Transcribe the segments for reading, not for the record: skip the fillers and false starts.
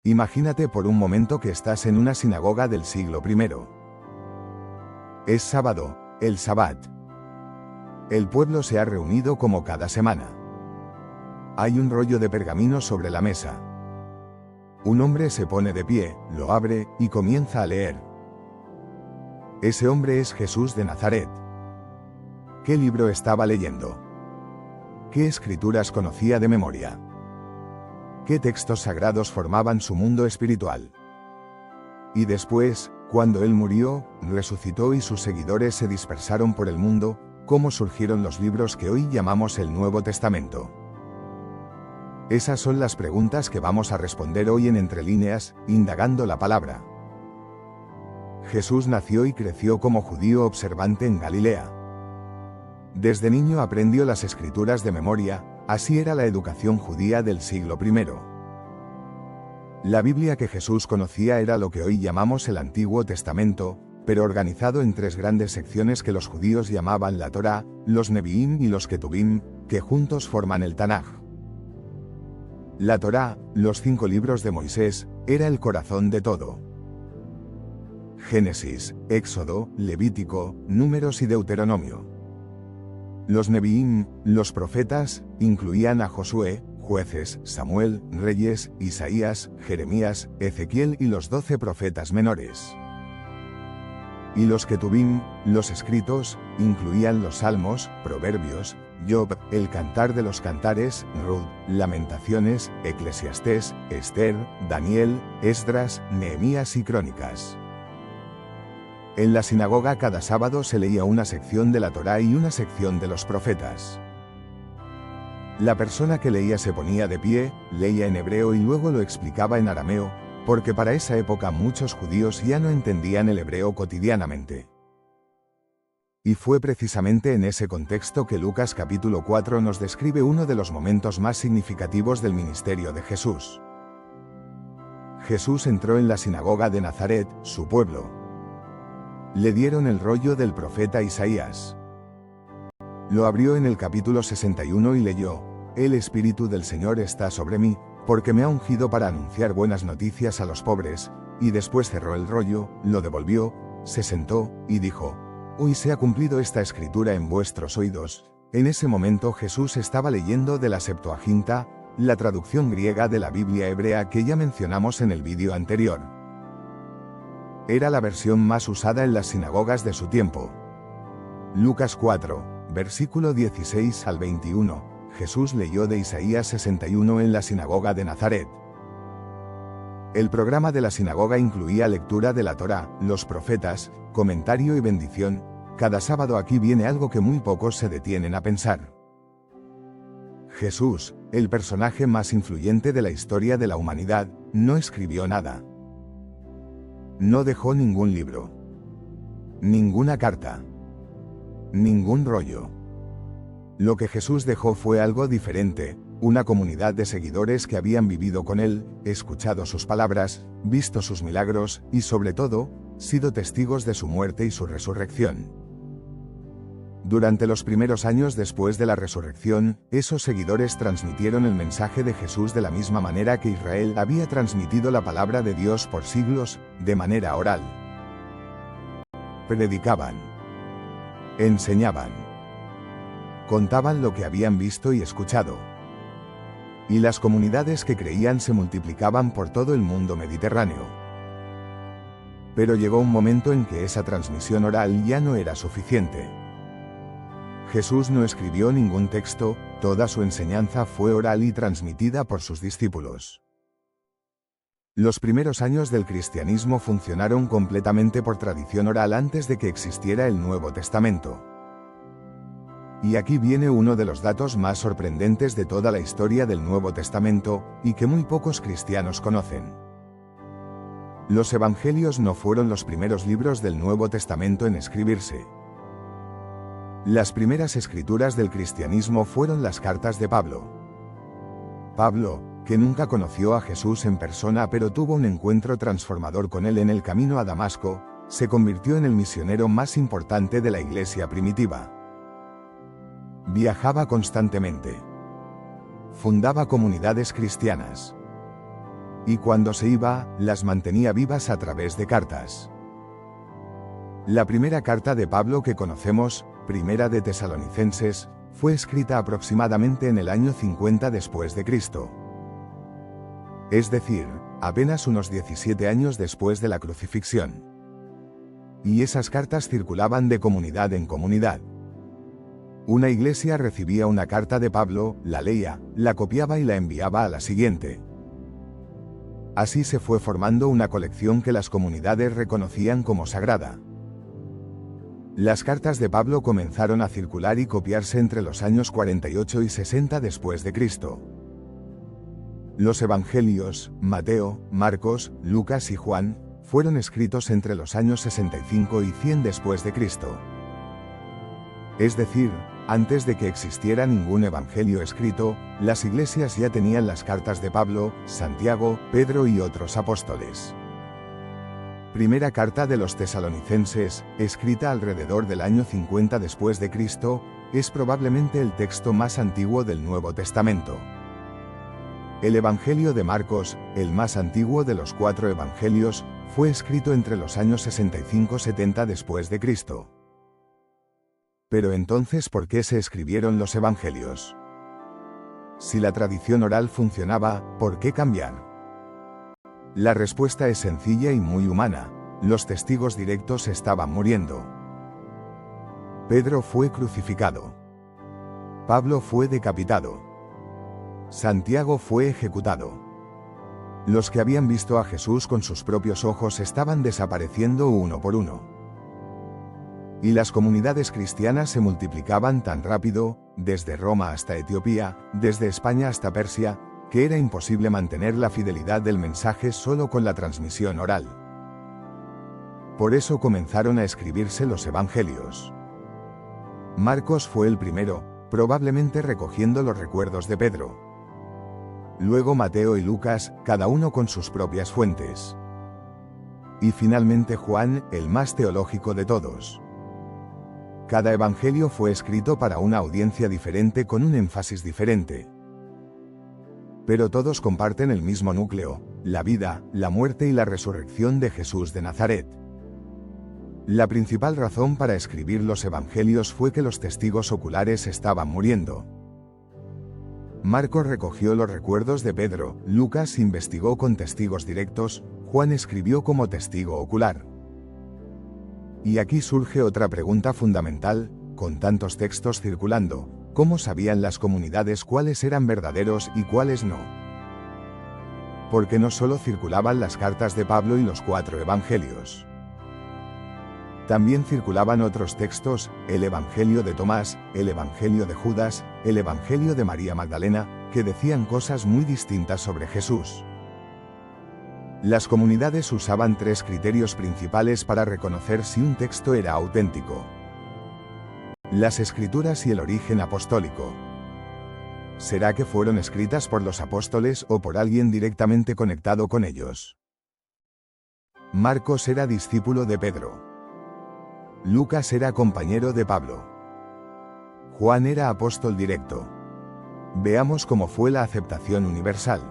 Imagínate por un momento que estás en una sinagoga del siglo I. Es sábado, el Sabbat. El pueblo se ha reunido como cada semana. Hay un rollo de pergamino sobre la mesa. Un hombre se pone de pie, lo abre y comienza a leer. Ese hombre es Jesús de Nazaret. ¿Qué libro estaba leyendo? ¿Qué escrituras conocía de memoria? ¿Qué textos sagrados formaban su mundo espiritual? Y después, cuando él murió, resucitó y sus seguidores se dispersaron por el mundo, ¿cómo surgieron los libros que hoy llamamos el Nuevo Testamento? Esas son las preguntas que vamos a responder hoy en Entre Líneas, indagando la palabra. Jesús nació y creció como judío observante en Galilea. Desde niño aprendió las escrituras de memoria, así era la educación judía del siglo I. La Biblia que Jesús conocía era lo que hoy llamamos el Antiguo Testamento, pero organizado en 3 grandes secciones que los judíos llamaban la Torá, los Neviim y los Ketubim, que juntos forman el Tanaj. La Torá, los 5 libros de Moisés, era el corazón de todo. Génesis, Éxodo, Levítico, Números y Deuteronomio. Los Neviim, los profetas, incluían a Josué, Jueces, Samuel, Reyes, Isaías, Jeremías, Ezequiel y los 12 profetas menores. Y los Ketubim, los escritos, incluían los Salmos, Proverbios, Job, el Cantar de los Cantares, Ruth, Lamentaciones, Eclesiastés, Esther, Daniel, Esdras, Nehemías y Crónicas. En la sinagoga cada sábado se leía una sección de la Torá y una sección de los profetas. La persona que leía se ponía de pie, leía en hebreo y luego lo explicaba en arameo, porque para esa época muchos judíos ya no entendían el hebreo cotidianamente. Y fue precisamente en ese contexto que Lucas capítulo 4 nos describe uno de los momentos más significativos del ministerio de Jesús. Jesús entró en la sinagoga de Nazaret, su pueblo. Le dieron el rollo del profeta Isaías. Lo abrió en el capítulo 61 y leyó: El Espíritu del Señor está sobre mí, porque me ha ungido para anunciar buenas noticias a los pobres, y después cerró el rollo, lo devolvió, se sentó, y dijo: Hoy se ha cumplido esta escritura en vuestros oídos. En ese momento Jesús estaba leyendo de la Septuaginta, la traducción griega de la Biblia hebrea que ya mencionamos en el vídeo anterior. Era la versión más usada en las sinagogas de su tiempo. Lucas 4, versículo 16 al 21, Jesús leyó de Isaías 61 en la sinagoga de Nazaret. El programa de la sinagoga incluía lectura de la Torá, los profetas, comentario y bendición. Cada sábado aquí viene algo que muy pocos se detienen a pensar. Jesús, el personaje más influyente de la historia de la humanidad, no escribió nada. No dejó ningún libro, ninguna carta, ningún rollo. Lo que Jesús dejó fue algo diferente, una comunidad de seguidores que habían vivido con él, escuchado sus palabras, visto sus milagros y sobre todo, sido testigos de su muerte y su resurrección. Durante los primeros años después de la resurrección, esos seguidores transmitieron el mensaje de Jesús de la misma manera que Israel había transmitido la palabra de Dios por siglos, de manera oral. Predicaban, enseñaban, contaban lo que habían visto y escuchado. Y las comunidades que creían se multiplicaban por todo el mundo mediterráneo. Pero llegó un momento en que esa transmisión oral ya no era suficiente. Jesús no escribió ningún texto, toda su enseñanza fue oral y transmitida por sus discípulos. Los primeros años del cristianismo funcionaron completamente por tradición oral antes de que existiera el Nuevo Testamento. Y aquí viene uno de los datos más sorprendentes de toda la historia del Nuevo Testamento, y que muy pocos cristianos conocen. Los Evangelios no fueron los primeros libros del Nuevo Testamento en escribirse. Las primeras escrituras del cristianismo fueron las cartas de Pablo. Pablo, que nunca conoció a Jesús en persona pero tuvo un encuentro transformador con él en el camino a Damasco, se convirtió en el misionero más importante de la iglesia primitiva. Viajaba constantemente. Fundaba comunidades cristianas. y cuando se iba, las mantenía vivas a través de cartas. La primera carta de Pablo que conocemos, Primera de Tesalonicenses, fue escrita aproximadamente en el año 50 después de Cristo. Es decir, apenas unos 17 años después de la crucifixión. Y esas cartas circulaban de comunidad en comunidad. Una iglesia recibía una carta de Pablo, la leía, la copiaba y la enviaba a la siguiente. Así se fue formando una colección que las comunidades reconocían como sagrada. Las cartas de Pablo comenzaron a circular y copiarse entre los años 48 y 60 después de Cristo. Los evangelios, Mateo, Marcos, Lucas y Juan, fueron escritos entre los años 65 y 100 después de Cristo. Es decir, antes de que existiera ningún evangelio escrito, las iglesias ya tenían las cartas de Pablo, Santiago, Pedro y otros apóstoles. Primera carta de los Tesalonicenses, escrita alrededor del año 50 después de Cristo, es probablemente el texto más antiguo del Nuevo Testamento. El Evangelio de Marcos, el más antiguo de los 4 evangelios, fue escrito entre los años 65-70 después de Cristo. Pero entonces, ¿por qué se escribieron los evangelios? Si la tradición oral funcionaba, ¿por qué cambiar? La respuesta es sencilla y muy humana: los testigos directos estaban muriendo. Pedro fue crucificado. Pablo fue decapitado. Santiago fue ejecutado. Los que habían visto a Jesús con sus propios ojos estaban desapareciendo uno por uno. Y las comunidades cristianas se multiplicaban tan rápido, desde Roma hasta Etiopía, desde España hasta Persia, que era imposible mantener la fidelidad del mensaje solo con la transmisión oral. Por eso comenzaron a escribirse los evangelios. Marcos fue el primero, probablemente recogiendo los recuerdos de Pedro. Luego Mateo y Lucas, cada uno con sus propias fuentes. Y finalmente Juan, el más teológico de todos. Cada evangelio fue escrito para una audiencia diferente con un énfasis diferente. Pero todos comparten el mismo núcleo: la vida, la muerte y la resurrección de Jesús de Nazaret. La principal razón para escribir los evangelios fue que los testigos oculares estaban muriendo. Marcos recogió los recuerdos de Pedro, Lucas investigó con testigos directos, Juan escribió como testigo ocular. Y aquí surge otra pregunta fundamental: con tantos textos circulando, ¿cómo sabían las comunidades cuáles eran verdaderos y cuáles no? Porque no solo circulaban las cartas de Pablo y los 4 evangelios. También circulaban otros textos: el Evangelio de Tomás, el Evangelio de Judas, el Evangelio de María Magdalena, que decían cosas muy distintas sobre Jesús. Las comunidades usaban 3 criterios principales para reconocer si un texto era auténtico: las Escrituras y el origen apostólico. ¿Será que fueron escritas por los apóstoles o por alguien directamente conectado con ellos? Marcos era discípulo de Pedro. Lucas era compañero de Pablo. Juan era apóstol directo. Veamos cómo fue la aceptación universal.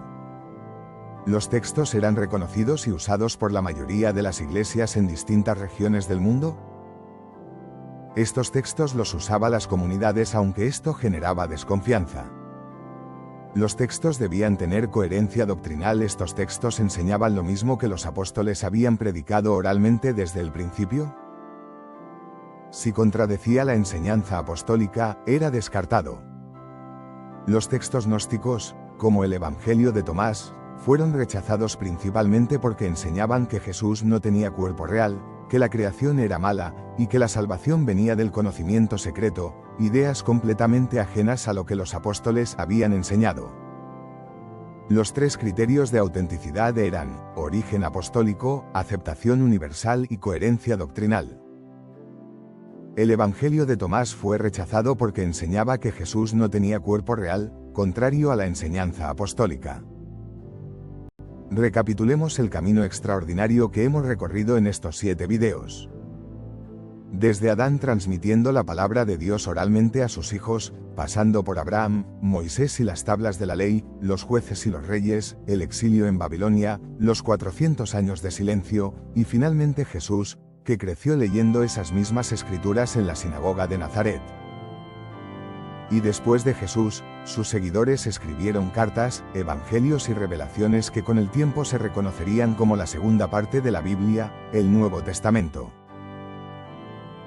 ¿Los textos eran reconocidos y usados por la mayoría de las iglesias en distintas regiones del mundo? Estos textos los usaban las comunidades, aunque esto generaba desconfianza. ¿Los textos debían tener coherencia doctrinal? ¿Estos textos enseñaban lo mismo que los apóstoles habían predicado oralmente desde el principio? Si contradecía la enseñanza apostólica, era descartado. Los textos gnósticos, como el Evangelio de Tomás, fueron rechazados principalmente porque enseñaban que Jesús no tenía cuerpo real, que la creación era mala, y que la salvación venía del conocimiento secreto, ideas completamente ajenas a lo que los apóstoles habían enseñado. Los 3 criterios de autenticidad eran: origen apostólico, aceptación universal y coherencia doctrinal. El Evangelio de Tomás fue rechazado porque enseñaba que Jesús no tenía cuerpo real, contrario a la enseñanza apostólica. Recapitulemos el camino extraordinario que hemos recorrido en estos 7 videos. Desde Adán transmitiendo la palabra de Dios oralmente a sus hijos, pasando por Abraham, Moisés y las tablas de la ley, los jueces y los reyes, el exilio en Babilonia, los 400 años de silencio, y finalmente Jesús, que creció leyendo esas mismas escrituras en la sinagoga de Nazaret. Y después de Jesús, sus seguidores escribieron cartas, evangelios y revelaciones que con el tiempo se reconocerían como la segunda parte de la Biblia, el Nuevo Testamento.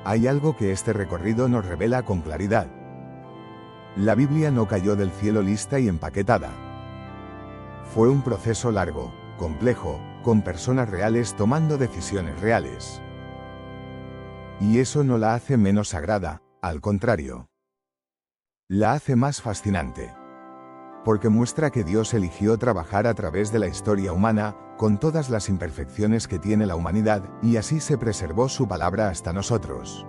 Hay algo que este recorrido nos revela con claridad. La Biblia no cayó del cielo lista y empaquetada. Fue un proceso largo, complejo, con personas reales tomando decisiones reales. Y eso no la hace menos sagrada, al contrario. La hace más fascinante. Porque muestra que Dios eligió trabajar a través de la historia humana, con todas las imperfecciones que tiene la humanidad, y así se preservó su palabra hasta nosotros.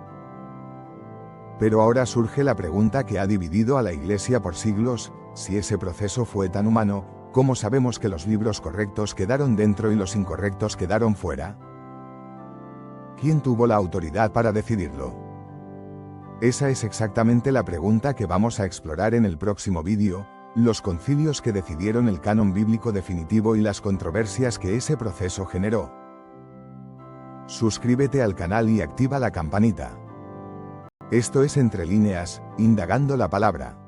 Pero ahora surge la pregunta que ha dividido a la Iglesia por siglos: si ese proceso fue tan humano, ¿cómo sabemos que los libros correctos quedaron dentro y los incorrectos quedaron fuera? ¿Quién tuvo la autoridad para decidirlo? Esa es exactamente la pregunta que vamos a explorar en el próximo vídeo: los concilios que decidieron el canon bíblico definitivo y las controversias que ese proceso generó. Suscríbete al canal y activa la campanita. Esto es Entre Líneas, indagando la palabra.